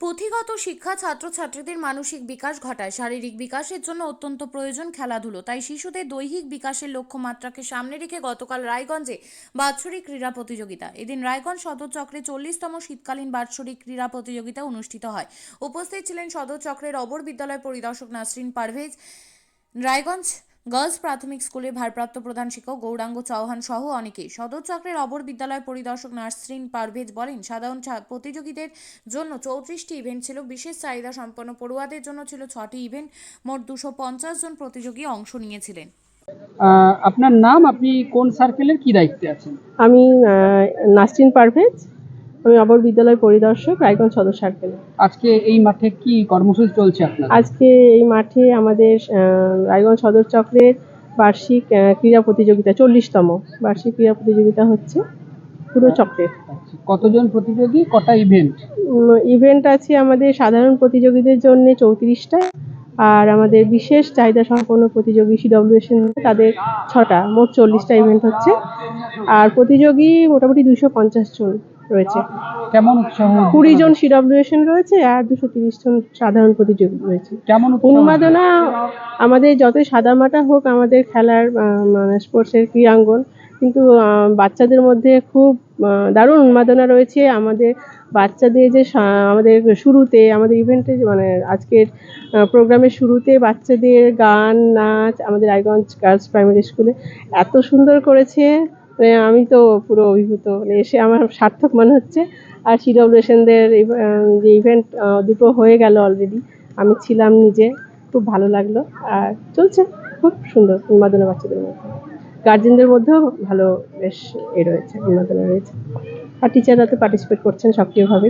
পুঁথিগত শিক্ষা ছাত্রছাত্রীদের মানসিক বিকাশ ঘটায়। শারীরিক বিকাশের জন্য অত্যন্ত প্রয়োজন খেলাধুলো। তাই শিশুদের দৈহিক বিকাশের লক্ষ্যমাত্রাকে সামনে রেখে গতকাল রায়গঞ্জে বাৎসরিক ক্রীড়া প্রতিযোগিতা। এদিন রায়গঞ্জ সদর চক্রে 40তম শীতকালীন বাৎসরিক ক্রীড়া প্রতিযোগিতা অনুষ্ঠিত হয়। উপস্থিত ছিলেন সদর চক্রের অবর বিদ্যালয় পরিদর্শক নাসরিন পারভেজ, রায়গঞ্জ গার্লস প্রাথমিক স্কুলের ভারপ্রাপ্ত প্রধান শিক্ষক গৌরাঙ্গ চৌহান সহ অনেকেই। সদর চক্রের অবর বিদ্যালয় পরিদর্শক নাসরিন পারভেজ বলেন, সাধারণ প্রতিযোগীদের জন্য 34টি ইভেন্ট ছিল। বিশেষ চাহিদা সম্পন্ন পড়ুয়াদের জন্য ছিল 6টি ইভেন্ট। মোট 250 জন প্রতিযোগী অংশ নিয়েছিলেন। আপনার নাম, আপনি কোন সার্কেলের কি দায়িত্বে আছেন? আমি নাসরিন পারভেজ, আমি অবর বিদ্যালয় পরিদর্শক, রায়গঞ্জ সদর সার্কেলে। আজকে এই মাঠে কি কর্মসূচি চলছে আপনার? আজকে এই মাঠে আমাদের রায়গঞ্জ সদর চক্রের বার্ষিক ক্রীড়া প্রতিযোগিতা, 40তম বার্ষিক ক্রীড়া প্রতিযোগিতা হচ্ছে পুরো চক্রের। কতজন প্রতিযোগী, কটা ইভেন্ট? ইভেন্ট আছে আমাদের সাধারণ প্রতিযোগীদের জন্য 34টা, আর আমাদের বিশেষ চাহিদা সম্পন্ন প্রতিযোগী সিডব্লিউএসএন তাদের 6টা, মোট 40টা ইভেন্ট হচ্ছে। আর প্রতিযোগী মোটামুটি 250 জন রয়েছে। কেমন উৎসাহ? 20 জন সিডব্লিউএসএন রয়েছে আর 230 জন সাধারণ প্রতিযোগী রয়েছে। কেমন উন্মাদনা আমাদের যতই সাদামাটা হোক আমাদের খেলার মানে স্পোর্টসের ক্রীড়াঙ্গন, কিন্তু বাচ্চাদের মধ্যে খুব দারুণ উন্মাদনা রয়েছে। আমাদের বাচ্চাদের যে আমাদের শুরুতে আমাদের ইভেন্টে মানে আজকের প্রোগ্রামের শুরুতে বাচ্চাদের গান নাচ আমাদের রায়গঞ্জ গার্লস প্রাইমারি স্কুলে এত সুন্দর করেছে, আমি তো পুরো অভিভূত, এসে আমার সার্থক মনে হচ্ছে। আর সিডব্লিউএসএনদের যে ইভেন্ট দুটো হয়ে গেল অলরেডি, আমি ছিলাম নিজে, খুব ভালো লাগলো। আর চলছে খুব সুন্দর উন্মাদনা বাচ্চাদের মধ্যে, গার্জেনদের মধ্যেও ভালো বেশ রয়েছে, উন্মাদনা রয়েছে। আর টিচাররা তো পার্টিসিপেট করছেন সক্রিয়ভাবে।